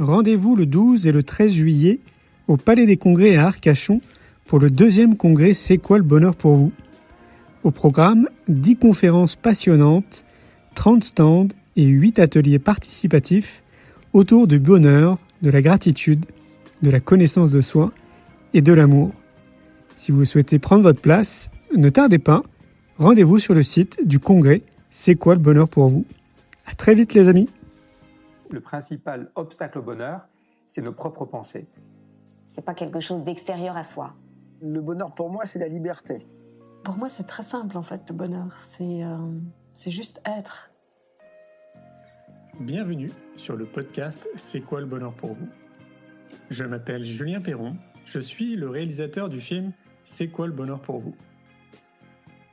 Rendez-vous le 12 et le 13 juillet au Palais des Congrès à Arcachon pour le 2e congrès C'est quoi le bonheur pour vous ? Au programme, 10 conférences passionnantes, 30 stands et 8 ateliers participatifs autour du bonheur, de la gratitude, de la connaissance de soi et de l'amour. Si vous souhaitez prendre votre place, ne tardez pas, rendez-vous sur le site du congrès C'est quoi le bonheur pour vous ? À très vite les amis. Le principal obstacle au bonheur, c'est nos propres pensées. C'est pas quelque chose d'extérieur à soi. Le bonheur pour moi, c'est la liberté. Pour moi, c'est très simple en fait, le bonheur. C'est juste être. Bienvenue sur le podcast C'est quoi le bonheur pour vous ? Je m'appelle Julien Perron, je suis le réalisateur du film C'est quoi le bonheur pour vous ?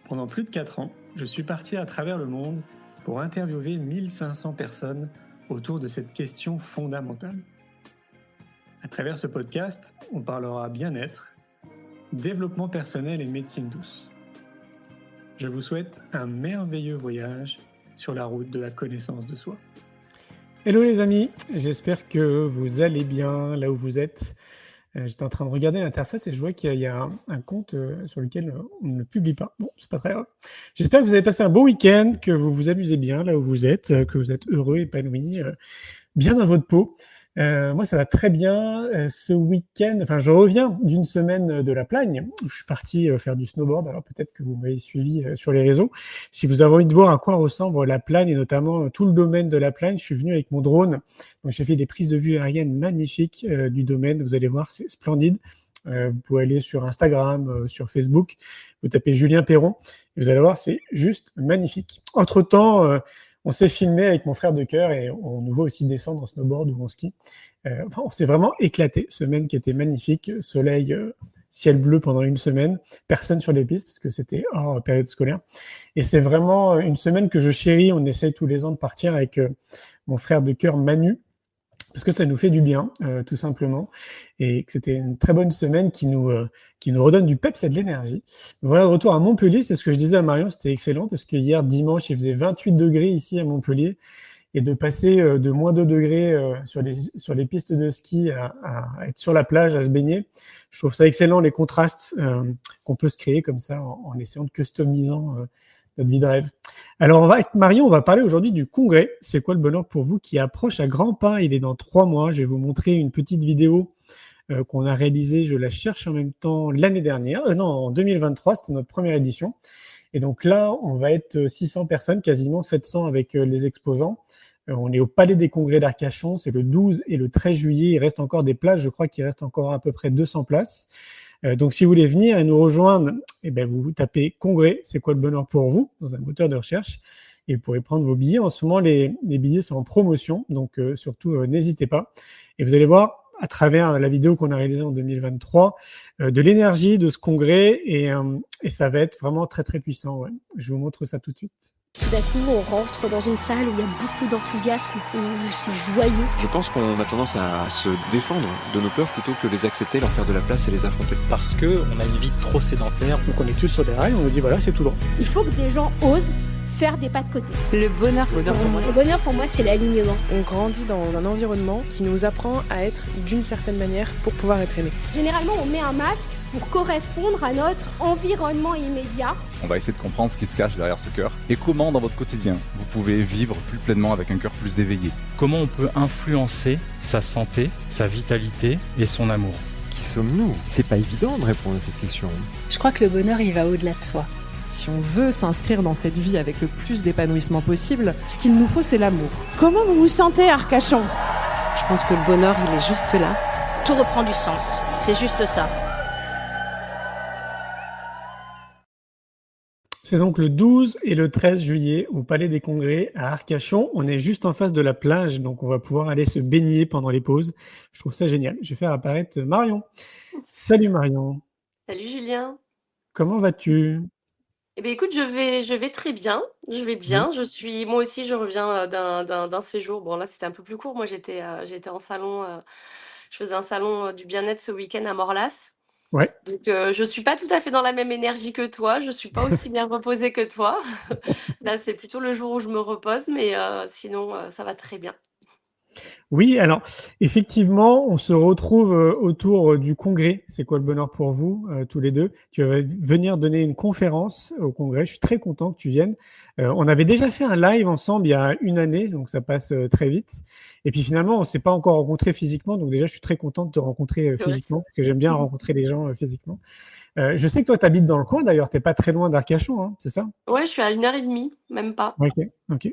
Pendant plus de 4 ans, je suis parti à travers le monde pour interviewer 1500 personnes autour de cette question fondamentale. À travers ce podcast, on parlera bien-être, développement personnel et médecine douce. Je vous souhaite un merveilleux voyage sur la route de la connaissance de soi. Hello les amis, j'espère que vous allez bien là où vous êtes. J'étais en train de regarder l'interface et je vois qu'il y a un compte sur lequel on ne publie pas. Bon, c'est pas très grave. J'espère que vous avez passé un bon week-end, que vous vous amusez bien là où vous êtes, que vous êtes heureux, épanoui, bien dans votre peau. Moi, ça va très bien. Ce week-end, je reviens d'une semaine de la Plagne. Je suis parti faire du snowboard. Alors peut-être que vous m'avez suivi sur les réseaux. Si vous avez envie de voir à quoi ressemble la Plagne et notamment tout le domaine de la Plagne, je suis venu avec mon drone. Donc j'ai fait des prises de vue aériennes magnifiques du domaine. Vous allez voir, c'est splendide. Vous pouvez aller sur Instagram, sur Facebook. Vous tapez Julien Perron. Et vous allez voir, c'est juste magnifique. Entre-temps, on s'est filmé avec mon frère de cœur et on nous voit aussi descendre en snowboard ou en ski. On s'est vraiment éclaté. Semaine qui était magnifique. Soleil, ciel bleu pendant une semaine. Personne sur les pistes parce que c'était hors période scolaire. Et c'est vraiment une semaine que je chéris. On essaye tous les ans de partir avec mon frère de cœur Manu. Parce que ça nous fait du bien, tout simplement, et que c'était une très bonne semaine qui nous redonne du peps et de l'énergie. Voilà, de retour à Montpellier, c'est ce que je disais à Marion, c'était excellent, parce que hier, dimanche, il faisait 28 degrés ici à Montpellier, et de passer de moins 2 degrés sur les pistes de ski à être sur la plage, à se baigner, je trouve ça excellent, les contrastes qu'on peut se créer comme ça, en essayant de customisant notre vie de rêve. Alors, avec Marion, on va parler aujourd'hui du congrès. C'est quoi le bonheur pour vous qui approche à grands pas. Il est dans 3 mois. Je vais vous montrer une petite vidéo qu'on a réalisée. Je la cherche en même temps l'année dernière. En 2023, c'était notre première édition. Et donc là, on va être 600 personnes, quasiment 700 avec les exposants. On est au Palais des Congrès d'Arcachon. C'est le 12 et le 13 juillet. Il reste encore des places. Je crois qu'il reste encore à peu près 200 places. Donc, si vous voulez venir et nous rejoindre, vous tapez Congrès, c'est quoi le bonheur pour vous dans un moteur de recherche et vous pourrez prendre vos billets. En ce moment, les billets sont en promotion, donc surtout n'hésitez pas. Et vous allez voir à travers la vidéo qu'on a réalisée en 2023 de l'énergie de ce congrès et ça va être vraiment très très puissant. Ouais. Je vous montre ça tout de suite. Tout d'un coup, on rentre dans une salle où il y a beaucoup d'enthousiasme, où c'est joyeux. Je pense qu'on a tendance à se défendre de nos peurs plutôt que les accepter, leur faire de la place et les affronter. Parce qu'on a une vie trop sédentaire. Donc on est tous sur des rails, on nous dit voilà, c'est tout droit. Il faut que des gens osent faire des pas de côté. Le bonheur pour moi, c'est l'alignement. On grandit dans un environnement qui nous apprend à être d'une certaine manière pour pouvoir être aimé. Généralement, on met un masque pour correspondre à notre environnement immédiat. On va essayer de comprendre ce qui se cache derrière ce cœur et comment dans votre quotidien vous pouvez vivre plus pleinement avec un cœur plus éveillé. Comment on peut influencer sa santé, sa vitalité et son amour. Qui sommes-nous ? C'est pas évident de répondre à cette question. Je crois que le bonheur, il va au-delà de soi. Si on veut s'inscrire dans cette vie avec le plus d'épanouissement possible, ce qu'il nous faut, c'est l'amour. Comment vous vous sentez, Arcachon ? Je pense que le bonheur, il est juste là. Tout reprend du sens. C'est juste ça. C'est donc le 12 et le 13 juillet au Palais des Congrès à Arcachon. On est juste en face de la plage, donc on va pouvoir aller se baigner pendant les pauses. Je trouve ça génial. Je vais faire apparaître Marion. Salut Marion. Salut Julien. Comment vas-tu ? Écoute, je vais très bien. Je vais bien. Moi aussi, je reviens d'un séjour. Bon, là, c'était un peu plus court. Moi, j'étais en salon. Je faisais un salon du bien-être ce week-end à Morlas. Ouais. Donc, je suis pas tout à fait dans la même énergie que toi. Je suis pas aussi bien reposée que toi. Là, c'est plutôt le jour où je me repose, mais sinon, ça va très bien. Oui, alors effectivement, on se retrouve autour du congrès. C'est quoi le bonheur pour vous, tous les deux? Tu vas venir donner une conférence au congrès. Je suis très content que tu viennes. On avait déjà fait un live ensemble il y a une année, donc ça passe très vite. Et puis finalement, on s'est pas encore rencontrés physiquement, donc déjà, je suis très content de te rencontrer physiquement, parce que j'aime bien rencontrer les gens physiquement. Je sais que toi, tu habites dans le coin, d'ailleurs, t'es pas très loin d'Arcachon, hein, c'est ça? Ouais, je suis à 1h30, même pas. Ok.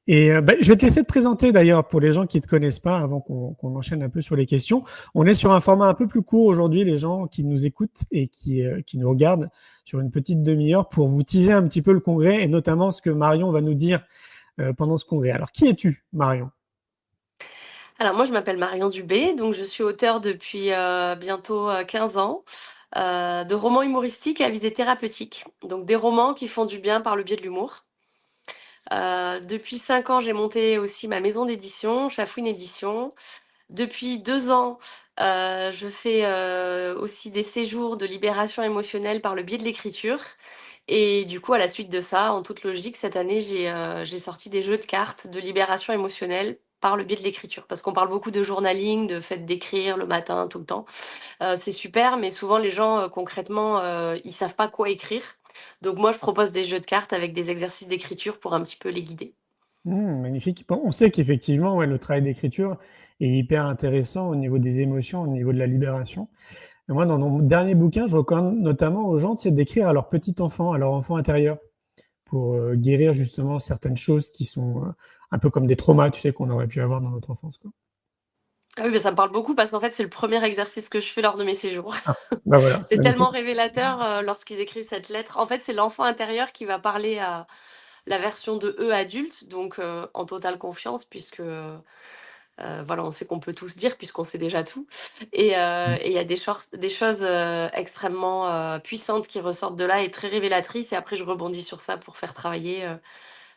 Et je vais te laisser te présenter d'ailleurs pour les gens qui ne te connaissent pas avant qu'on enchaîne un peu sur les questions. On est sur un format un peu plus court aujourd'hui, les gens qui nous écoutent et qui nous regardent sur une petite demi-heure pour vous teaser un petit peu le congrès et notamment ce que Marion va nous dire pendant ce congrès. Alors, qui es-tu, Marion? Alors moi, je m'appelle Marion Dubé, donc je suis auteure depuis bientôt 15 ans de romans humoristiques à visée thérapeutique. Donc des romans qui font du bien par le biais de l'humour. Depuis 5 ans, j'ai monté aussi ma maison d'édition, Chafouine Édition. Depuis 2 ans, je fais aussi des séjours de libération émotionnelle par le biais de l'écriture. Et du coup, à la suite de ça, en toute logique, cette année, j'ai sorti des jeux de cartes de libération émotionnelle par le biais de l'écriture. Parce qu'on parle beaucoup de journaling, de fait d'écrire le matin, tout le temps. C'est super, mais souvent les gens, concrètement, ils savent pas quoi écrire. Donc moi, je propose des jeux de cartes avec des exercices d'écriture pour un petit peu les guider. Magnifique. Bon, on sait qu'effectivement, le travail d'écriture est hyper intéressant au niveau des émotions, au niveau de la libération. Et moi, dans mon dernier bouquin, je recommande notamment aux gens d'écrire à leur petit enfant, à leur enfant intérieur, pour guérir justement certaines choses qui sont un peu comme des traumas, tu sais, qu'on aurait pu avoir dans notre enfance, quoi. Ah oui, mais ça me parle beaucoup parce qu'en fait, c'est le premier exercice que je fais lors de mes séjours. Voilà, C'est tellement révélateur lorsqu'ils écrivent cette lettre. En fait, c'est l'enfant intérieur qui va parler à la version de eux adulte, donc en totale confiance, puisque voilà, on sait qu'on peut tout se dire, puisqu'on sait déjà tout. Et il y a des choses extrêmement puissantes qui ressortent de là et très révélatrices. Et après, je rebondis sur ça pour faire travailler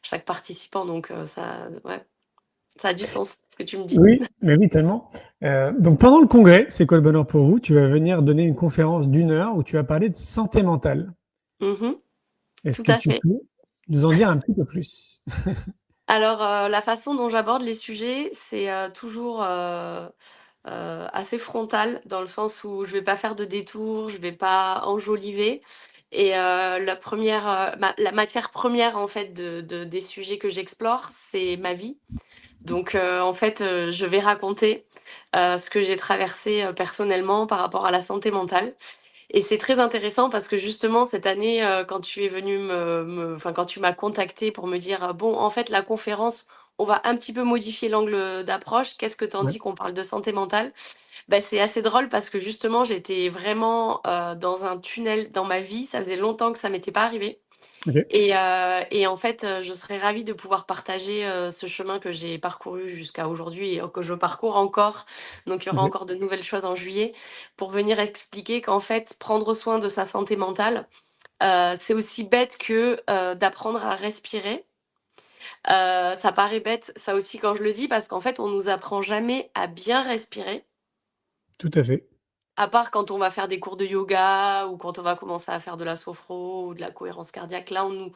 chaque participant. Donc ça a du sens, ce que tu me dis. Oui, mais oui, tellement. Donc pendant le congrès, c'est quoi le bonheur pour vous? Tu vas venir donner une conférence d'1 heure où tu vas parler de santé mentale. Est-ce Tout que à tu fait. peux nous en dire un petit peu plus? Alors, la façon dont j'aborde les sujets, c'est toujours assez frontal, dans le sens où je vais pas faire de détours, je vais pas enjoliver. Et la matière première en fait des sujets que j'explore, c'est ma vie. Donc en fait, je vais raconter ce que j'ai traversé personnellement par rapport à la santé mentale. Et c'est très intéressant parce que justement cette année, quand tu es venu enfin quand tu m'as contacté pour me dire bon, en fait, la conférence, on va un petit peu modifier l'angle d'approche. Qu'est-ce que t'en Ouais. dis qu'on parle de santé mentale? Ben, c'est assez drôle parce que justement, j'étais vraiment dans un tunnel dans ma vie. Ça faisait longtemps que ça m'était pas arrivé. Ok. Et en fait, je serais ravie de pouvoir partager ce chemin que j'ai parcouru jusqu'à aujourd'hui et que je parcours encore. Donc, il y aura Ok. encore de nouvelles choses en juillet pour venir expliquer qu'en fait, prendre soin de sa santé mentale, c'est aussi bête que d'apprendre à respirer. Ça paraît bête, ça aussi, quand je le dis, parce qu'en fait, on nous apprend jamais à bien respirer. Tout à fait. À part quand on va faire des cours de yoga ou quand on va commencer à faire de la sophro ou de la cohérence cardiaque, là, on nous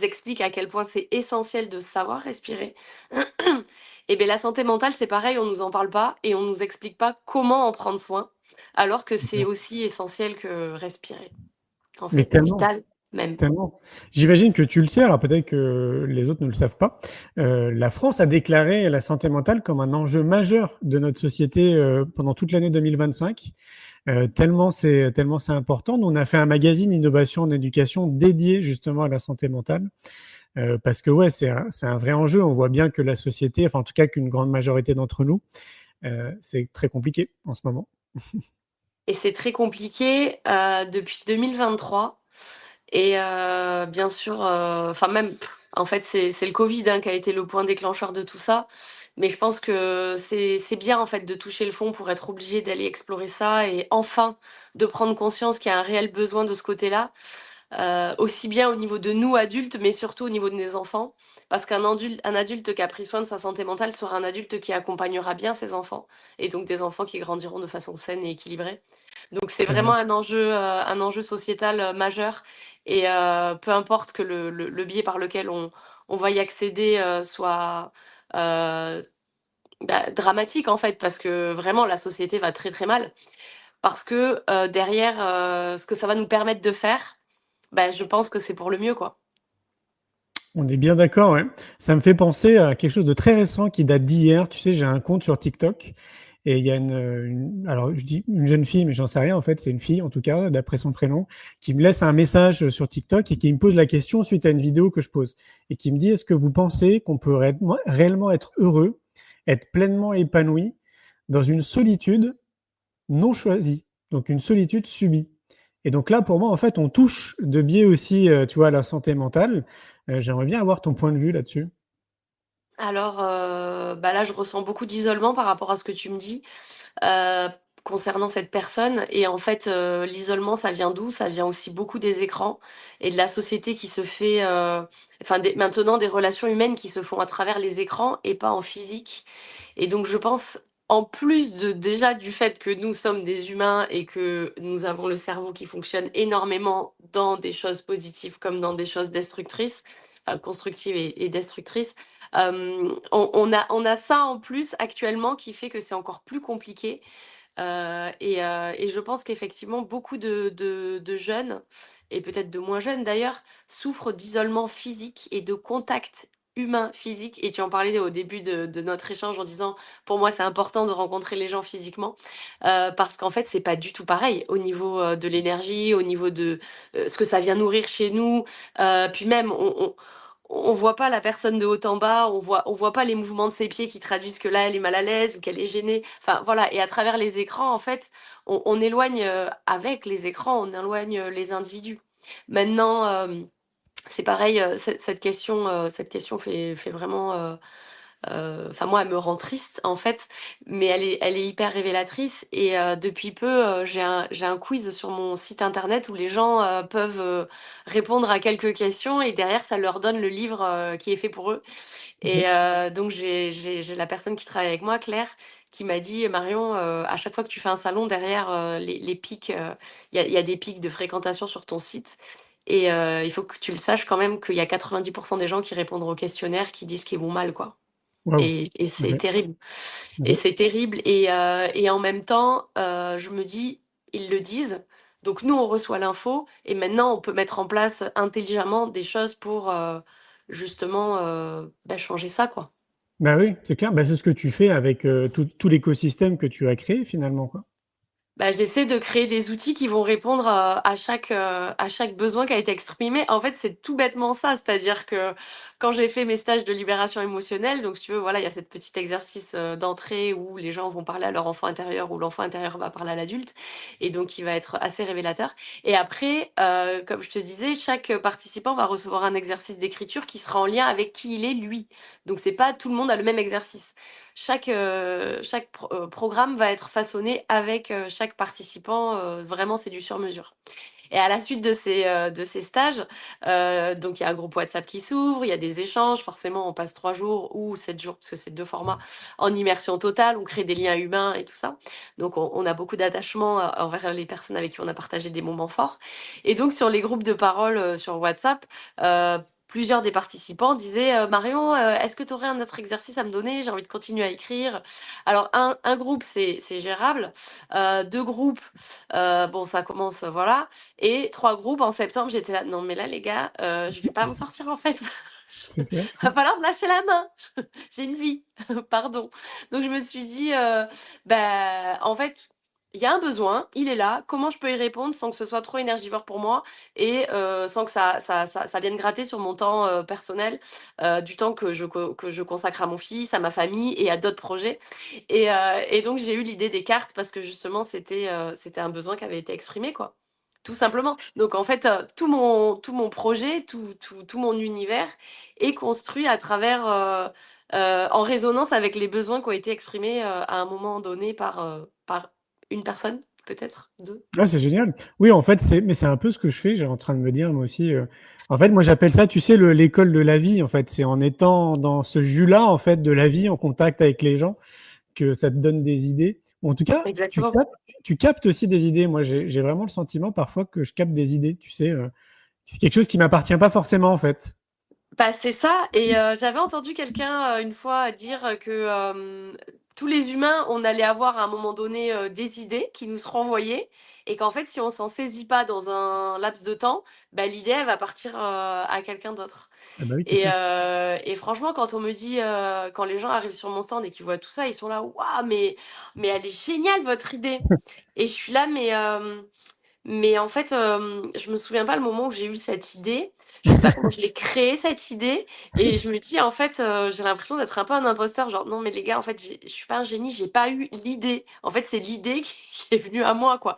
explique à quel point c'est essentiel de savoir respirer. Et bien, la santé mentale, c'est pareil, on nous en parle pas et on nous explique pas comment en prendre soin, alors que c'est aussi essentiel que respirer. En Mais fait, tellement, vital même. tellement. J'imagine que tu le sais, alors peut-être que les autres ne le savent pas. La France a déclaré la santé mentale comme un enjeu majeur de notre société pendant toute l'année 2025. Tellement c'est important. Nous, on a fait un magazine innovation en éducation dédié justement à la santé mentale. Parce que ouais, c'est un vrai enjeu. On voit bien que la société, enfin en tout cas qu'une grande majorité d'entre nous, c'est très compliqué en ce moment. Et c'est très compliqué depuis 2023. Et bien sûr, enfin même, en fait, c'est le Covid qui a été le point déclencheur de tout ça. Mais je pense que c'est bien en fait de toucher le fond pour être obligé d'aller explorer ça et enfin de prendre conscience qu'il y a un réel besoin de ce côté-là, aussi bien au niveau de nous adultes, mais surtout au niveau de nos enfants. Parce un adulte qui a pris soin de sa santé mentale sera un adulte qui accompagnera bien ses enfants et donc des enfants qui grandiront de façon saine et équilibrée. Donc c'est Très vraiment bien. un enjeu sociétal majeur et peu importe que le biais par lequel on va y accéder soit dramatique en fait, parce que vraiment la société va très très mal. Parce que derrière, ce que ça va nous permettre de faire, je pense que c'est pour le mieux, quoi. On est bien d'accord, ouais. Ça me fait penser à quelque chose de très récent qui date d'hier. Tu sais, j'ai un compte sur TikTok et il y a alors je dis une jeune fille, mais j'en sais rien en fait, c'est une fille en tout cas, d'après son prénom, qui me laisse un message sur TikTok et qui me pose la question suite à une vidéo que je pose et qui me dit: est-ce que vous pensez qu'on peut réellement être heureux, être pleinement épanoui dans une solitude non choisie, donc une solitude subie? Et donc là, pour moi, en fait, on touche de biais aussi, tu vois, à la santé mentale. J'aimerais bien avoir ton point de vue là-dessus. Alors, là, je ressens beaucoup d'isolement par rapport à ce que tu me dis, heu, concernant cette personne et en fait, l'isolement, ça vient d'où? Ça vient aussi beaucoup des écrans et de la société qui se fait, enfin maintenant des relations humaines qui se font à travers les écrans et pas en physique et donc je pense, en plus déjà du fait que nous sommes des humains et que nous avons le cerveau qui fonctionne énormément dans des choses positives comme dans des choses destructrices, enfin constructives et destructrices, on a ça en plus actuellement qui fait que c'est encore plus compliqué, et je pense qu'effectivement beaucoup de jeunes et peut-être de moins jeunes d'ailleurs, souffrent d'isolement physique et de contact humain physique et tu en parlais au début de notre échange en disant: «Pour moi, c'est important de rencontrer les gens physiquement», parce qu'en fait, c'est pas du tout pareil au niveau, de l'énergie, au niveau de, ce que ça vient nourrir chez nous, puis même on voit pas la personne de haut en bas, on voit pas les mouvements de ses pieds qui traduisent que là, elle est mal à l'aise ou qu'elle est gênée. Enfin voilà et à travers les écrans, en fait, on éloigne, avec les écrans, on éloigne, les individus. Maintenant, c'est pareil, cette question fait vraiment, enfin moi, elle me rend triste en fait, mais elle est hyper révélatrice et depuis peu, j'ai un quiz sur mon site internet où les gens, peuvent, répondre à quelques questions et derrière ça leur donne le livre, qui est fait pour eux et donc j'ai la personne qui travaille avec moi, Claire, qui m'a dit: «Marion, à chaque fois que tu fais un salon derrière, les pics, il y a des pics de fréquentation sur ton site et il faut que tu le saches quand même qu'il y a 90 des gens qui répondent au questionnaire qui disent qu'ils vont mal, quoi». Waouh! Et c'est Ouais. terrible et Ouais. c'est terrible et en même temps, je me dis: «Ils le disent, donc nous on reçoit l'info et maintenant on peut mettre en place intelligemment des choses pour, justement, changer ça, quoi». Bah oui, c'est clair. Bah, c'est ce que tu fais avec, tout l'écosystème que tu as créé finalement, quoi. J'essaie de créer des outils qui vont répondre, à chaque besoin qui a été exprimé. En fait, c'est tout bêtement ça, c'est-à-dire que quand j'ai fait mes stages de libération émotionnelle, donc si tu veux, voilà, il y a cette petit exercice, d'entrée où les gens vont parler à leur enfant intérieur, où l'enfant intérieur va parler à l'adulte et donc qui va être assez révélateur et après, comme je te disais, chaque participant va recevoir un exercice d'écriture qui sera en lien avec qui il est lui. Donc c'est pas tout le monde a le même exercice. Chaque programme va être façonné avec, chaque participant, vraiment c'est du sur mesure et à la suite de ces stages, donc il y a un groupe WhatsApp qui s'ouvre, il y a des échanges, forcément on passe 3 jours ou 7 jours parce que c'est 2 formats en immersion totale, on crée des liens humains et tout ça. Donc on a beaucoup d'attachement, envers les personnes avec qui on a partagé des moments forts et donc sur les groupes de parole, sur WhatsApp, plusieurs des participants disaient, «Marion, est-ce que tu aurais un autre exercice à me donner? J'ai envie de continuer à écrire». Alors un groupe, c'est gérable, 2 groupes, bon ça commence, voilà et 3 groupes en septembre, j'étais là: «Non mais là les gars, je vais pas m'en sortir en fait. C'est clair. Va falloir me lâcher la main. J'ai une vie, pardon». Donc je me suis dit, en fait, il y a un besoin, il est là, comment je peux y répondre sans que ce soit trop énergivore pour moi et sans que ça vienne gratter sur mon temps, personnel, du temps que je consacre à mon fils, à ma famille et à d'autres projets et donc j'ai eu l'idée des cartes parce que justement c'était un besoin qui avait été exprimé, quoi. Tout simplement. Donc en fait, tout mon projet, tout mon univers est construit à travers, en résonance avec les besoins qui ont été exprimés, à un moment donné par une personne, peut-être 2. Ouais, c'est génial. Oui, en fait, c'est un peu ce que je fais. J'ai en train de me dire moi aussi, en fait, moi j'appelle ça, tu sais, l'école de la vie, en fait. C'est en étant dans ce jus-là, en fait, de la vie, en contact avec les gens, que ça te donne des idées. Ou en tout cas, Exactement. tu captes aussi des idées. Moi, j'ai vraiment le sentiment parfois que je capte des idées, tu sais, c'est quelque chose qui m'appartient pas forcément, en fait. Bah, c'est ça et j'avais entendu quelqu'un, une fois dire, que, tous les humains, on allait avoir à un moment donné, des idées qui nous seront envoyées et qu'en fait, si on s'en saisit pas dans un laps de temps, bah, l'idée, elle va partir, à quelqu'un d'autre Ah bah oui, c'est clair. et franchement, quand on me dit, quand les gens arrivent sur mon stand et qu'ils voient tout ça, ils sont là: «Waouh, mais elle est géniale votre idée!» et je suis là: mais en fait, je me souviens pas le moment où j'ai eu cette idée. Je sais pas comment je l'ai créée cette idée et je me dis en fait, j'ai l'impression d'être un peu un imposteur, genre: «Non mais les gars, en fait, je suis pas un génie, j'ai pas eu l'idée. En fait, c'est l'idée qui est venue à moi, quoi».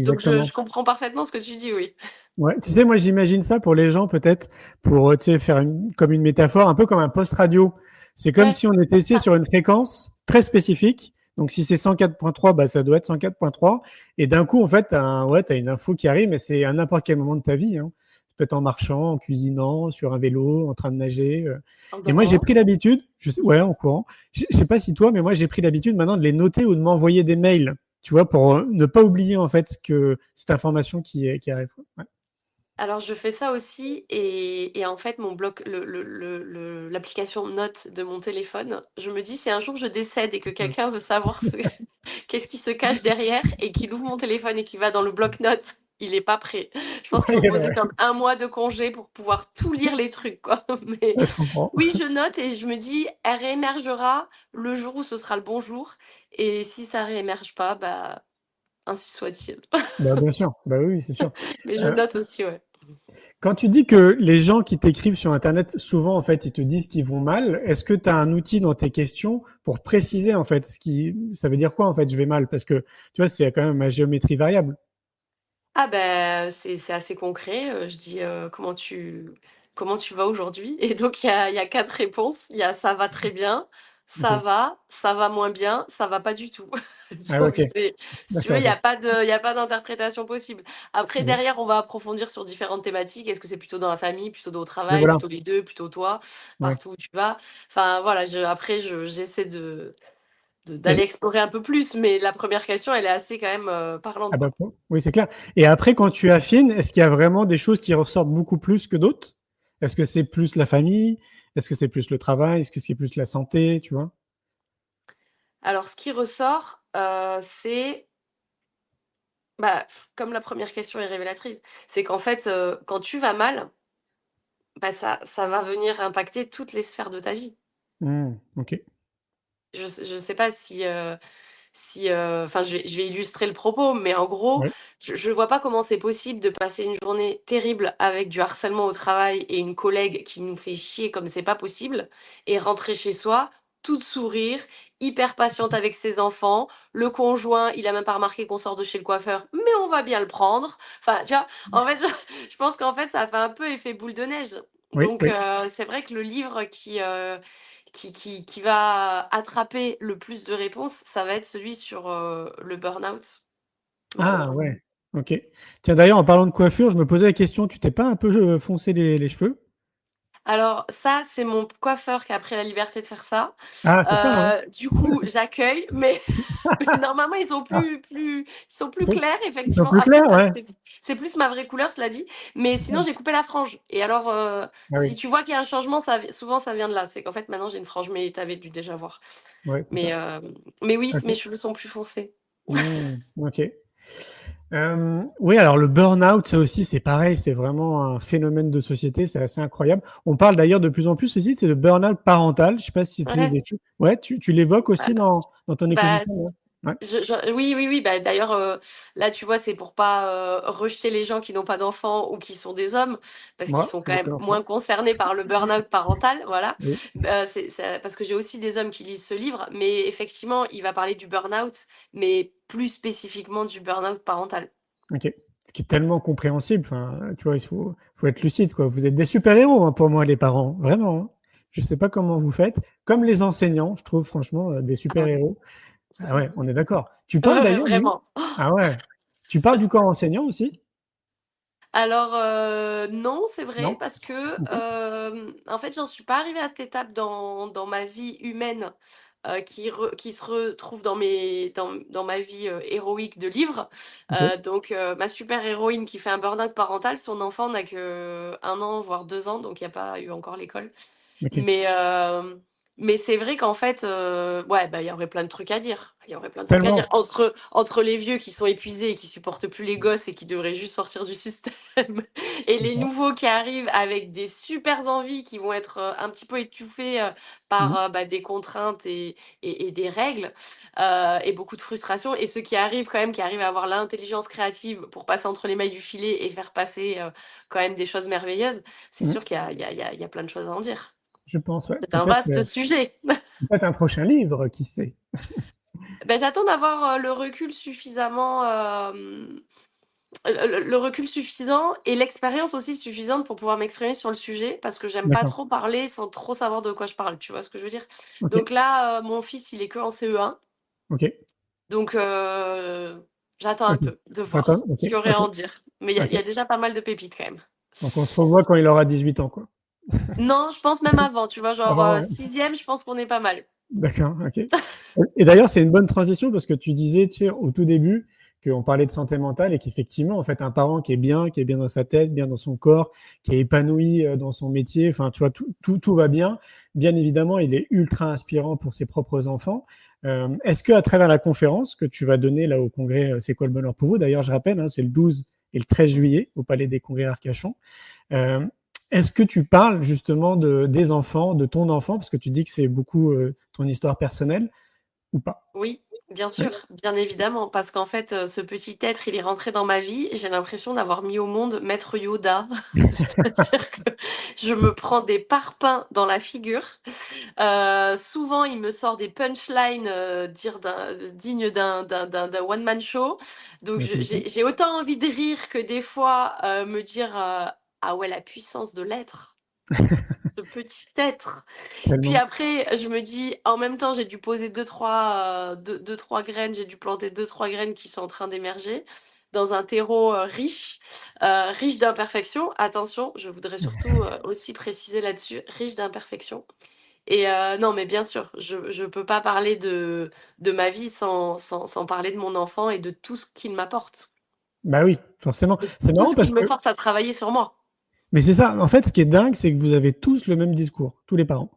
Donc je Exactement. comprends parfaitement ce que tu dis, oui. Ouais, tu sais, moi j'imagine ça pour les gens peut-être, pour tu sais, faire comme une métaphore, un peu comme un poste radio. C'est comme Ouais, si on était tu sais, sur une fréquence très spécifique. Donc si c'est 104.3, bah, ça doit être 104.3. Et d'un coup, en fait, t'as une info qui arrive, mais c'est à n'importe quel moment de ta vie. Hein. Ça peut être en marchant, en cuisinant, sur un vélo, en train de nager. en Et moi, j'ai dormant. pris l'habitude, ouais, en courant. Je sais pas si toi, mais moi, j'ai pris l'habitude maintenant de les noter ou de m'envoyer des mails, tu vois, pour ne pas oublier en fait que cette information qui arrive. Ouais. Alors je fais ça aussi et en fait mon bloc l'application notes de mon téléphone, je me dis: «Si un jour je décède et que Mmh. quelqu'un veut savoir ce qu'est-ce qui se cache derrière et qu'il ouvre mon téléphone et qu'il va dans le bloc-notes, il est pas prêt». Je pense qu'il Ouais, faut ouais, poser comme un mois de congé pour pouvoir tout lire les trucs, quoi. Mais ouais, je comprends. oui, je note et je me dis: «Elle réémergera le jour où ce sera le bon jour» et si ça réémerge pas, bah, ainsi soit-il. Bah, bien sûr, bah oui, c'est sûr. Mais je Heu, note aussi, ouais. Quand tu dis que les gens qui t'écrivent sur internet, souvent, en fait, ils te disent qu'ils vont mal, est-ce que tu as un outil dans tes questions pour préciser, en fait, ça veut dire quoi, en fait, je vais mal? Parce que, tu vois, c'est quand même à géométrie variable. Ah ben c'est assez concret, je dis, «Comment tu vas aujourd'hui?» et donc il y a 4 réponses. Il y a: «Ça va très bien», OK. ça va moins bien», ça va pas du tout». Ah Donc OK. c'est si tu veux, D'accord, OK. il y a pas d'interprétation possible. Après Mmh. derrière, on va approfondir sur différentes thématiques. Est-ce que c'est plutôt dans la famille, plutôt au Oui, travail, voilà. plutôt les 2, plutôt toi, Ouais. partout où tu vas? Enfin voilà, j'essaie d'aller Et explorer un peu plus, mais la première question, elle est assez quand même, parlante, ah bah, quoi. oui, c'est clair. Et après, quand tu affines, est-ce qu'il y a vraiment des choses qui ressortent beaucoup plus que d'autres? Est-ce que c'est plus la famille? Est-ce que c'est plus le travail? Est-ce que c'est plus la santé, tu vois? Alors ce qui ressort, c'est, bah, comme la première question est révélatrice, c'est qu'en fait, quand tu vas mal, bah, ça va venir impacter toutes les sphères de ta vie. Mmh, OK. Je sais pas enfin je vais illustrer le propos, mais en gros, Ouais. je vois pas comment c'est possible de passer une journée terrible avec du harcèlement au travail et une collègue qui nous fait chier comme c'est pas possible et rentrer chez soi, toute sourire, hyper patiente avec ses enfants. Le conjoint, il a même pas remarqué qu'on sort de chez le coiffeur, mais on va bien le prendre. Enfin, tu vois? En fait, je pense qu'en fait, ça fait un peu effet boule de neige. Oui, Donc oui. c'est vrai que le livre qui va attraper le plus de réponses, ça va être celui sur, le burn-out, Ah malheureusement. ouais, OK. Tiens, d'ailleurs, en parlant de coiffure, je me posais la question, tu t'es pas un peu, foncé les cheveux? Alors ça, c'est mon coiffeur qui a pris la liberté de faire ça. Ah, c'est ça, hein? Du coup, j'accueille, mais mais normalement, Ah, ils sont plus clairs, ils sont effectivement. plus Après clairs, ça, ouais. c'est plus ma vraie couleur, cela dit. Mais sinon, j'ai coupé la frange et alors, Ah si oui, tu vois qu'il y a un changement, souvent ça vient de là. C'est qu'en fait, maintenant, j'ai une frange, mais tu avais dû déjà voir. ouais, c'est Mais, ça. mais oui, OK. mes cheveux sont plus foncés. Mmh, OK. Oui, alors le burn-out, ça aussi, c'est pareil, c'est vraiment un phénomène de société, c'est assez incroyable. On parle d'ailleurs de plus en plus aussi, c'est le burn-out parental. Je sais pas si c'est Ouais. des choses ouais, tu l'évoques Bah aussi dans ton bah, exposition, ouais? Ouais. oui, oui, oui, bah, d'ailleurs, là, tu vois, c'est pour pas, rejeter les gens qui n'ont pas d'enfants ou qui sont des hommes, parce qu'ils Moi, sont quand j'ai même pas moins d'enfant. concernés par le burn-out parental, voilà. Oui, Parce que j'ai aussi des hommes qui lisent ce livre, mais effectivement, il va parler du burn-out, mais plus spécifiquement du burn-out parental. OK. Ce qui est tellement compréhensible, enfin, tu vois, faut être lucide, quoi. Vous êtes des super-héros, hein, pour moi, les parents, vraiment, hein. Je sais pas comment vous faites. Comme les enseignants, je trouve franchement, des Ah ouais. super-héros. Ah ouais, on est d'accord. Tu parles Ouais, ouais, d'ailleurs du vraiment. ah ouais, tu parles du corps enseignant aussi? Alors, non, c'est vrai Non? parce que, OK. en fait, j'en suis pas arrivée à cette étape dans ma vie humaine, qui se retrouve dans ma vie, héroïque de livre. OK. Donc ma super héroïne qui fait un burn-out parental, son enfant n'a que 1 an, voire 2 ans, donc il y a pas eu encore l'école. OK. Mais mais c'est vrai qu'en fait, ouais, bah, il y aurait plein de trucs à dire. Il y aurait plein de trucs à Tellement. dire. Entre les vieux qui sont épuisés et qui supportent plus les gosses et qui devraient juste sortir du système et C'est les ça. nouveaux qui arrivent avec des supers envies qui vont être, un petit peu étouffées, Mmh. par, bah, des contraintes et des règles, et beaucoup de frustration et ceux qui arrivent quand même, qui arrivent à avoir l'intelligence créative pour passer entre les mailles du filet et faire passer, quand même des choses merveilleuses, c'est Mmh. sûr qu'il y a plein de choses à en dire. Je pense, ouais. C'est un vaste sujet. Peut-être un prochain livre, qui sait? Ben j'attends d'avoir, le recul suffisamment, le recul suffisant et l'expérience aussi suffisante pour pouvoir m'exprimer sur le sujet, parce que j'aime pas D'accord. trop parler sans trop savoir de quoi je parle, tu vois ce que je veux dire? OK. Donc là, mon fils, il est qu'en CE1, OK. donc j'attends un OK. peu de Attends, voir OK, ce qu'il y aurait à OK, en dire. Mais il y OK. a déjà pas mal de pépites quand même. Donc on se revoit quand il aura 18 ans, quoi. Non, je pense même avant, tu vois? Genre, Avant, ouais. 6e, je pense qu'on est pas mal. D'accord, OK. Et d'ailleurs, c'est une bonne transition parce que tu disais, tu sais, au tout début, qu'on parlait de santé mentale et qu'effectivement, en fait, un parent qui est bien dans sa tête, bien dans son corps, qui est épanoui dans son métier, enfin, tu vois, tout va bien. Bien évidemment, il est ultra inspirant pour ses propres enfants. Est-ce qu'à travers la conférence que tu vas donner là au congrès C'est quoi le bonheur pour vous? D'ailleurs, je rappelle, hein, c'est le 12 et le 13 juillet au Palais des Congrès Arcachon. Euh, Est-ce que tu parles justement des enfants, de ton enfant, parce que tu dis que c'est beaucoup ton histoire personnelle, ou pas? Oui, bien Ouais. sûr, bien évidemment, parce qu'en fait, ce petit être, il est rentré dans ma vie, j'ai l'impression d'avoir mis au monde Maître Yoda. C'est-à-dire que je me prends des parpaings dans la figure. Souvent, il me sort des punchlines, dignes d'un one man show. Donc Tu m'étonnes. j'ai autant envie de rire que des fois, me dire, «Ah ouais, la puissance de l'être, ce petit être». Puis Tellement. après, je me dis, en même temps, j'ai dû poser deux trois graines, j'ai dû planter deux trois graines qui sont en train d'émerger dans un terreau, riche d'imperfections. Attention, je voudrais surtout, aussi préciser là-dessus, riche d'imperfections et non, mais bien sûr, je peux pas parler de ma vie sans parler de mon enfant et de tout ce qu'il m'apporte Bah oui, forcément. et C'est tout marrant ce parce qu'il me que, force à travailler sur moi. mais c'est ça. En fait, ce qui est dingue, c'est que vous avez tous le même discours, tous les parents.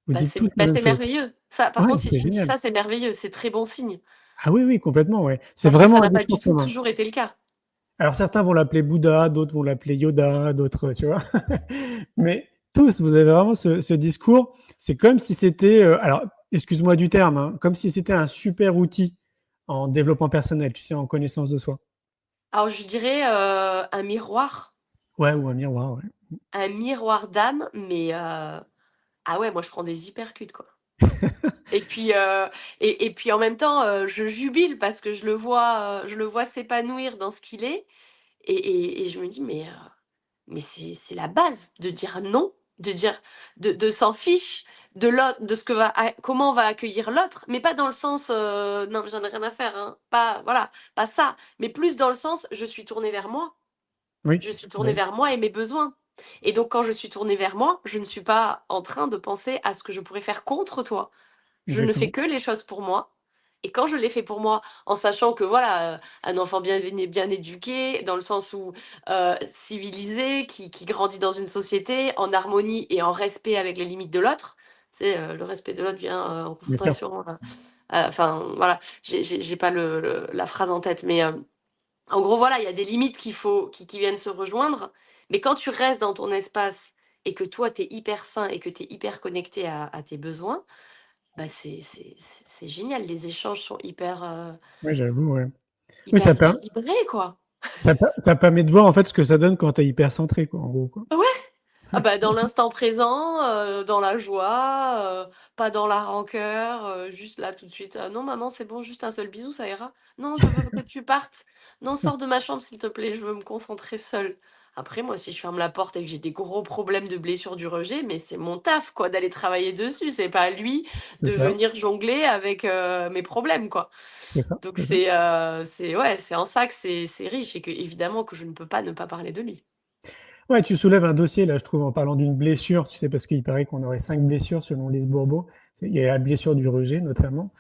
Vous Bah, dites tous la même c'est chose. merveilleux. Ça, par Ouais, contre, si c'est tu me dis génial. ça, c'est merveilleux, c'est très bon signe. Ah oui, oui, complètement, ouais. C'est Parce que ça vraiment un n'a pas du discours tout commun. toujours été le cas. Alors certains vont l'appeler Bouddha, d'autres vont l'appeler Yoda, d'autres, tu vois. Mais tous, vous avez vraiment ce discours. C'est comme si c'était, alors excuse-moi du terme, hein, comme si c'était un super outil en développement personnel, tu sais, en connaissance de soi. Alors je dirais, Ouais, ou un miroir, ouais. un miroir d'âme, mais ah ouais, moi je prends des hypercutes, quoi. Et puis, et puis en même temps, je jubile parce que je le vois s'épanouir dans ce qu'il est et je me dis: mais c'est la base de dire non, de dire de s'en fiche de l'autre, de ce que comment on va accueillir l'autre, mais pas dans le sens, «Non, mais j'en ai rien à faire», hein, pas voilà, pas ça, mais plus dans le sens: «Je suis tournée vers moi». Oui, Je suis tournée oui, vers moi et mes besoins. Et donc quand je suis tournée vers moi, je ne suis pas en train de penser à ce que je pourrais faire contre toi. Je ne fais exactement. que les choses pour moi. Et quand je les fais pour moi, en sachant que voilà, un enfant bien éduqué, dans le sens où civilisé, qui grandit dans une société en harmonie et en respect avec les limites de l'autre. Tu sais, le respect de l'autre vient en Bien sûr. confrontation. Enfin voilà, j'ai pas la phrase en tête, mais en gros, voilà, il y a des limites qui viennent se rejoindre, mais quand tu restes dans ton espace et que toi, tu es hyper sain et que tu es hyper connecté à tes besoins, bah, c'est génial. Les échanges sont Oui, j'avoue, ouais. Oui, hyper équilibrés, quoi. ça permet de voir en fait ce que ça donne quand tu es hyper centré, quoi, en gros, quoi. Ouais! Ah bah, dans l'instant présent, dans la joie, pas dans la rancœur, juste là tout de suite: Non maman, c'est bon, juste un seul bisou, ça ira. Non, je veux que tu partes. Non, sors de ma chambre s'il te plaît, je veux me concentrer seule». Après moi, si je ferme la porte et que j'ai des gros problèmes de blessure du rejet, mais c'est mon taf quoi d'aller travailler dessus, c'est pas à lui C'est de ça, venir jongler avec, mes problèmes quoi. c'est ça, Donc c'est ça. c'est ouais, c'est en ça que c'est riche et que évidemment que je ne peux pas ne pas parler de lui. Ouais, tu soulèves un dossier, là, je trouve, en parlant d'une blessure, tu sais, parce qu'il paraît qu'on aurait 5 blessures selon Lise Bourbeau. Il y a la blessure du rejet, notamment.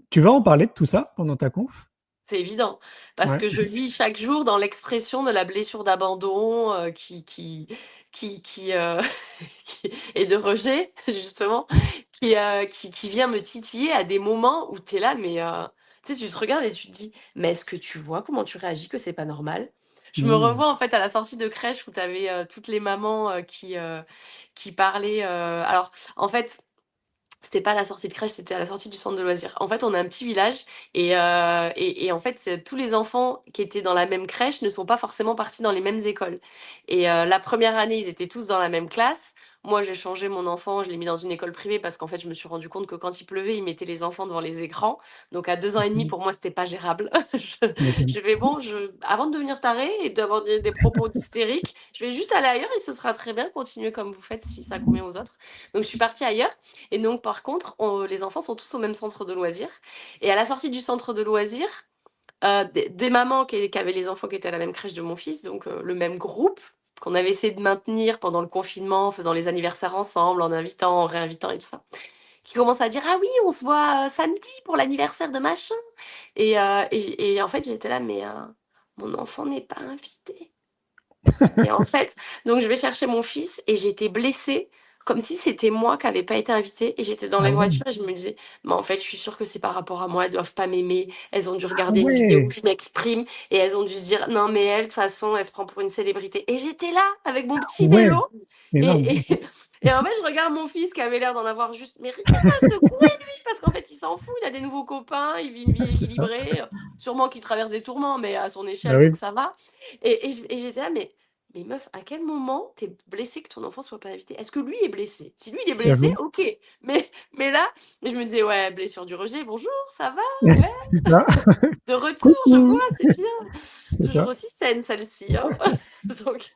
Tu vas en parler de tout ça pendant ta conf? C'est évident, parce Ouais. que je vis chaque jour dans l'expression de la blessure d'abandon, qui, et de rejet, justement, qui vient me titiller à des moments où tu es là, mais tu sais, tu te regardes et tu te dis: «Mais est-ce que tu vois comment tu réagis, que c'est pas normal?» Je me Mmh. revois, en fait, à la sortie de crèche où tu avais, toutes les mamans, qui parlaient, alors, en fait, c'était pas à la sortie de crèche, c'était à la sortie du centre de loisirs. En fait, on a un petit village et en fait, tous les enfants qui étaient dans la même crèche ne sont pas forcément partis dans les mêmes écoles. Et la première année, ils étaient tous dans la même classe. Moi, j'ai changé mon enfant, je l'ai mis dans une école privée parce qu'en fait, je me suis rendu compte que quand il pleuvait, ils mettaient les enfants devant les écrans. Donc, à 2 ans et demi, pour moi, c'était pas gérable. Tu m'étonnes. Je vais bon, avant de devenir taré et d'avoir des propos hystériques, je vais juste aller ailleurs et ce sera très bien. Continuer comme vous faites si ça convient aux autres. Donc, je suis partie ailleurs. Et donc, par contre, les enfants sont tous au même centre de loisirs. Et à la sortie du centre de loisirs, des mamans qui avaient les enfants qui étaient à la même crèche de mon fils, donc le même groupe, qu'on avait essayé de maintenir pendant le confinement, en faisant les anniversaires ensemble, en invitant, en réinvitant et tout ça, qui commencent à dire: «Ah oui, on se voit samedi pour l'anniversaire de machin.» Et en fait, j'étais là, mais mon enfant n'est pas invité. Et en fait, donc je vais chercher mon fils et j'étais blessée, comme si c'était moi qui n'avais pas été invitée et j'étais dans Ah les ouais? voitures et je me disais: «Mais en fait, je suis sûre que c'est par rapport à moi, elles doivent pas m'aimer. Elles ont dû Ah regarder une vidéo où ouais! je m'exprime et elles ont dû se dire: "Non mais elle, de toute façon, elle se prend pour une célébrité".» Et j'étais là avec mon petit Ouais! vélo Énorme. et et et en fait, je regarde mon fils qui avait l'air d'en avoir juste mais rien à secouer lui, parce qu'en fait, il s'en fout, il a des nouveaux copains, il vit une vie C'est ça. équilibrée, sûrement qu'il traverse des tourments, mais à son Bah échelle, oui. donc ça va. Et j'étais là: «Mais meuf, à quel moment tu es blessée que ton enfant soit pas invité? Est-ce que lui est blessé? Si lui il est blessé, J'avoue. OK, mais là», mais je me disais: «Ouais, blessure du rejet, bonjour, ça va? Ouais, C'est ça. de retour, je Coucou! vois, c'est bien». C'est Toujours ça. aussi saine celle-ci, hein. Donc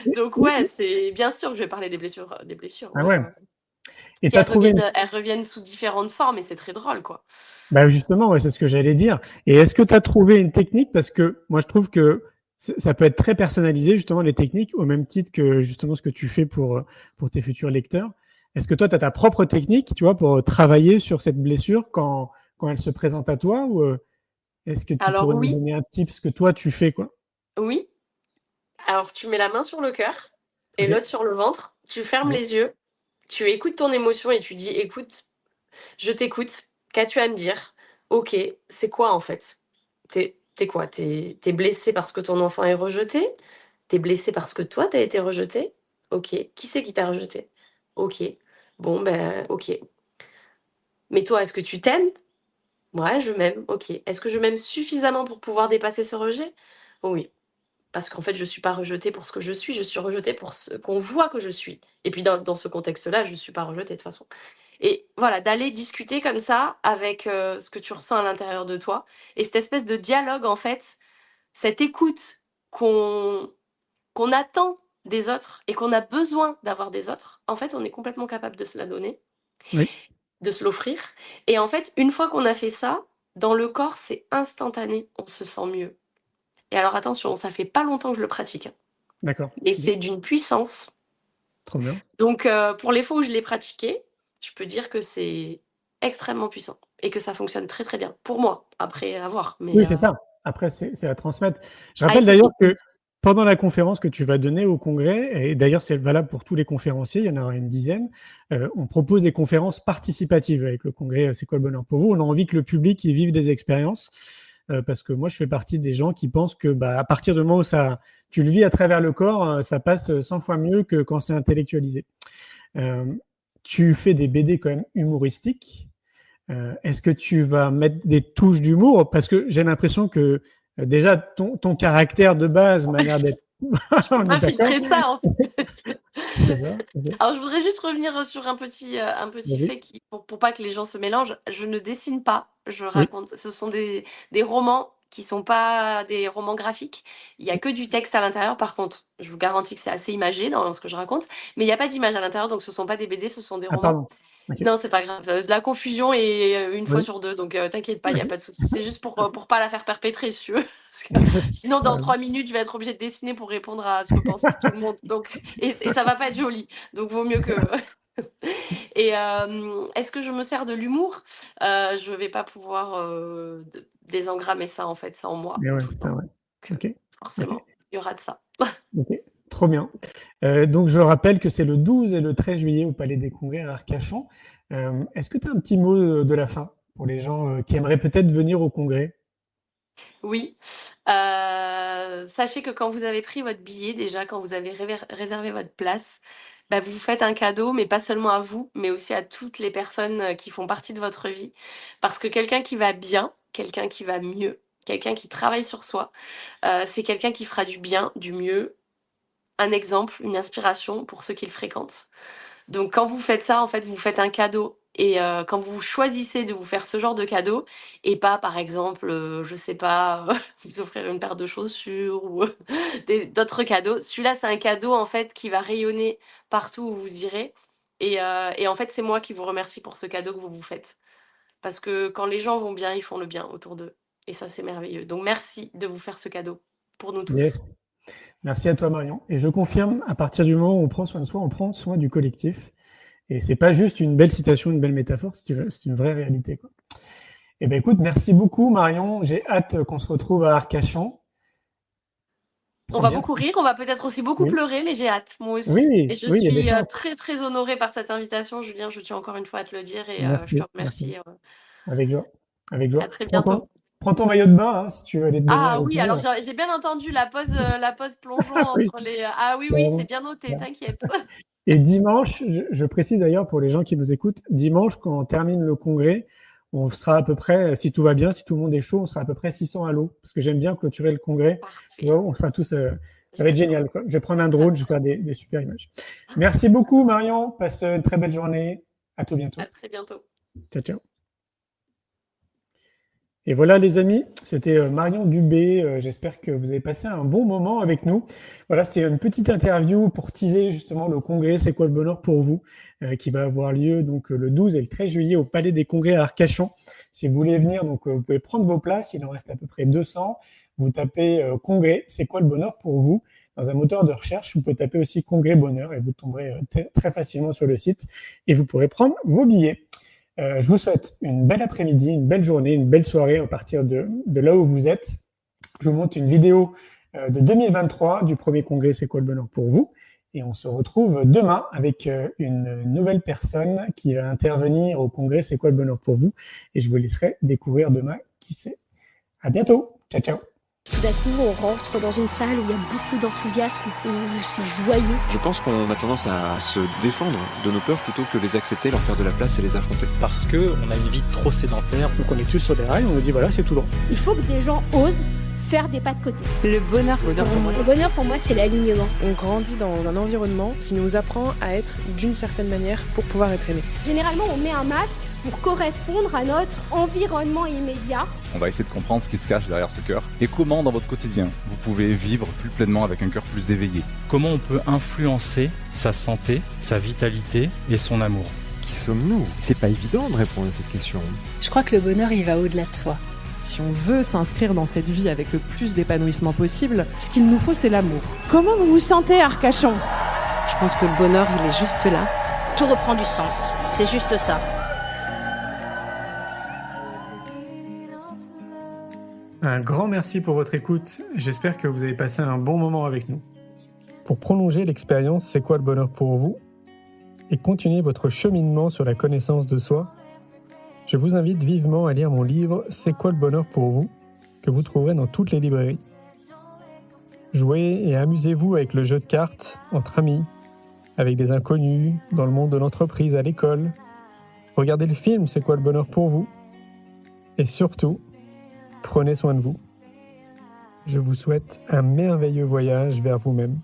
Et donc et ouais, et c'est bien sûr que je vais parler des blessures, ah ouais, ouais. ouais, ouais. Et Puis tu as trouvé une elles reviennent sous différentes formes et c'est très drôle, quoi. bah, justement, ouais, c'est ce que j'allais dire. Et est-ce que tu as trouvé une technique? Parce que moi, je trouve que ça peut être très personnalisé, justement, les techniques, au même titre que, justement, ce que tu fais pour tes futurs lecteurs. Est-ce que toi, tu as ta propre technique, tu vois, pour travailler sur cette blessure quand elle se présente à toi? Ou est-ce que tu Alors pourrais nous oui, donner un tips que toi, tu fais, quoi? oui. Alors tu mets la main sur le cœur et OK. l'autre sur le ventre, tu fermes Ouais. les yeux, tu écoutes ton émotion et tu dis: «Écoute, je t'écoute, qu'as-tu à me dire? OK, c'est quoi en fait? Tu es quoi? Tu es blessé parce que ton enfant est rejeté? Tu es blessé parce que toi, tu as été rejeté? OK. Qui c'est qui t'a rejeté? OK. Bon, ben, OK. Mais toi, est-ce que tu t'aimes? Ouais, je m'aime. OK. Est-ce que je m'aime suffisamment pour pouvoir dépasser ce rejet? Oui. Parce qu'en fait, je suis pas rejetée pour ce que je suis rejetée pour ce qu'on voit que je suis. Et puis dans ce contexte-là, je suis pas rejetée de toute façon. Et voilà, d'aller discuter comme ça avec, ce que tu ressens à l'intérieur de toi et cette espèce de dialogue en fait, cette écoute qu'on qu'on attend des autres et qu'on a besoin d'avoir des autres, en fait, on est complètement capable de se la donner, Oui. de se l'offrir et en fait, une fois qu'on a fait ça, dans le corps, c'est instantané, on se sent mieux. Et alors attention, ça fait pas longtemps que je le pratique, hein, D'accord. mais OK. c'est d'une puissance. Trop bien. Donc pour les fois où je l'ai pratiqué, je peux dire que c'est extrêmement puissant et que ça fonctionne très, très bien. Pour moi, après à voir, mais Oui, c'est ça. Après, c'est à transmettre. Je à rappelle d'ailleurs essayer. que pendant la conférence que tu vas donner au congrès, et d'ailleurs c'est valable pour tous les conférenciers, il y en aura une dizaine, on propose des conférences participatives avec le congrès C'est quoi le bonheur pour vous? On a envie que le public y vive des expériences, parce que moi je fais partie des gens qui pensent que à partir du moment où tu le vis à travers le corps, ça passe 100 fois mieux que quand c'est intellectualisé. Tu fais des BD quand même humoristiques. Est-ce que tu vas mettre des touches d'humour? Parce que j'ai l'impression que déjà ton caractère de base m'a l'air d'être. Je peux On est pas d'accord? filtrer ça en fait. C'est ça? OK. Alors je voudrais juste revenir sur un petit Vas-y. fait qui pour pas que les gens se mélangent. Je ne dessine pas, je Oui. raconte. Ce sont des romans qui sont pas des romans graphiques. Il y a que du texte à l'intérieur. Par contre, je vous garantis que c'est assez imagé dans ce que je raconte, mais il y a pas d'image à l'intérieur, donc ce sont pas des BD, ce sont des Ah romans. pardon. Ok. Non, c'est pas grave. La confusion est une fois Oui. sur deux, donc t'inquiète pas, il n'y a Ok. pas de souci. C'est juste pour pas la faire perpétrer, si tu veux. Parce que sinon, dans 3 minutes, je vais être obligée de dessiner pour répondre à ce que pense tout le monde. Donc, et ça va pas être joli. Donc, vaut mieux que. Et est-ce que je me sers de l'humour? Je vais pas pouvoir désengrammer ça, en fait, ça en moi, Mais ouais, tout le putain, temps. ouais. Donc, Ok. forcément, Ok. il y aura de ça. Ok. Trop bien. Donc, je rappelle que c'est le 12 et le 13 juillet au Palais des Congrès à Arcachon. Est-ce que tu as un petit mot de la fin pour les gens qui aimeraient peut-être venir au congrès? Oui. Sachez que quand vous avez pris votre billet, déjà, quand vous avez réservé votre place, bah, vous vous faites un cadeau, mais pas seulement à vous, mais aussi à toutes les personnes qui font partie de votre vie. Parce que quelqu'un qui va bien, quelqu'un qui va mieux, quelqu'un qui travaille sur soi, c'est quelqu'un qui fera du bien, du mieux, un exemple, une inspiration pour ceux qui le fréquentent. Donc quand vous faites ça, en fait, vous faites un cadeau. Et quand vous choisissez de vous faire ce genre de cadeau, et pas par exemple, je sais pas, vous offrir une paire de chaussures ou d'autres cadeaux. Celui-là, c'est un cadeau en fait qui va rayonner partout où vous irez. Et en fait, c'est moi qui vous remercie pour ce cadeau que vous vous faites. Parce que quand les gens vont bien, ils font le bien autour d'eux. Et ça, c'est merveilleux. Donc merci de vous faire ce cadeau pour nous tous. Yes. Merci à toi, Marion. Et je confirme, à partir du moment où on prend soin de soi, on prend soin du collectif. Et c'est pas juste une belle citation, une belle métaphore, si tu veux, c'est une vraie réalité, quoi. Eh ben, écoute, merci beaucoup, Marion. J'ai hâte qu'on se retrouve à Arcachon. On va beaucoup rire, on va peut-être aussi beaucoup pleurer, mais j'ai hâte, moi aussi. Oui, Et je oui, il y a des suis chances. très, très honorée par cette invitation, Julien. Je tiens encore une fois à te le dire et Merci, je te merci. remercie. Avec joie. Avec joie. À très bientôt. Prends ton maillot de bain, hein, si tu veux aller te baigner Ah avec oui, nous. alors j'ai bien entendu la pause plongeon Oui. entre les. Ah oui, oui, c'est bien noté, t'inquiète. Et dimanche, je précise d'ailleurs pour les gens qui nous écoutent, dimanche, quand on termine le congrès, on sera à peu près, si tout va bien, si tout le monde est chaud, on sera à peu près 600 à l'eau. Parce que j'aime bien clôturer le congrès. Tu vois, on sera tous, ça va être génial, quoi. Je vais prendre un drone, je vais faire des super images. Merci beaucoup, Marion. Passe une très belle journée. À tout bientôt. À très bientôt. Ciao, ciao. Et voilà les amis, c'était Marion Dubé, j'espère que vous avez passé un bon moment avec nous. Voilà, c'était une petite interview pour teaser justement le congrès C'est quoi le bonheur pour vous, qui va avoir lieu donc le 12 et le 13 juillet au Palais des Congrès à Arcachon. Si vous voulez venir, donc vous pouvez prendre vos places, il en reste à peu près 200. Vous tapez congrès C'est quoi le bonheur pour vous dans un moteur de recherche, vous pouvez taper aussi congrès bonheur et vous tomberez très facilement sur le site et vous pourrez prendre vos billets. Je vous souhaite une belle après-midi, une belle journée, une belle soirée à partir de là où vous êtes. Je vous montre une vidéo de 2023 du premier congrès C'est quoi le bonheur pour vous. Et on se retrouve demain avec une nouvelle personne qui va intervenir au congrès C'est quoi le bonheur pour vous. Et je vous laisserai découvrir demain qui c'est. À bientôt. Ciao, ciao. Tout d'un coup, on rentre dans une salle où il y a beaucoup d'enthousiasme, où c'est joyeux. Je pense qu'on a tendance à se défendre de nos peurs plutôt que les accepter, leur faire de la place et les affronter. Parce qu'on a une vie trop sédentaire. Donc on est tous sur des rails, on nous dit voilà, c'est tout droit. Il faut que des gens osent faire des pas de côté. Le bonheur pour moi, c'est l'alignement. On grandit dans un environnement qui nous apprend à être d'une certaine manière pour pouvoir être aimé. Généralement, on met un masque pour correspondre à notre environnement immédiat. On va essayer de comprendre ce qui se cache derrière ce cœur et comment dans votre quotidien vous pouvez vivre plus pleinement avec un cœur plus éveillé. Comment on peut influencer sa santé, sa vitalité et son amour. Qui sommes-nous? C'est pas évident de répondre à cette question. Je crois que le bonheur, il va au-delà de soi. Si on veut s'inscrire dans cette vie avec le plus d'épanouissement possible, ce qu'il nous faut, c'est l'amour. Comment vous vous sentez, Arcachon? Je pense que le bonheur, il est juste là. Tout reprend du sens. C'est juste ça. Un grand merci pour votre écoute. J'espère que vous avez passé un bon moment avec nous. Pour prolonger l'expérience C'est quoi le bonheur pour vous et continuer votre cheminement sur la connaissance de soi, je vous invite vivement à lire mon livre C'est quoi le bonheur pour vous, que vous trouverez dans toutes les librairies. Jouez et amusez-vous avec le jeu de cartes entre amis, avec des inconnus, dans le monde de l'entreprise, à l'école. Regardez le film C'est quoi le bonheur pour vous. Et surtout, prenez soin de vous. Je vous souhaite un merveilleux voyage vers vous-même.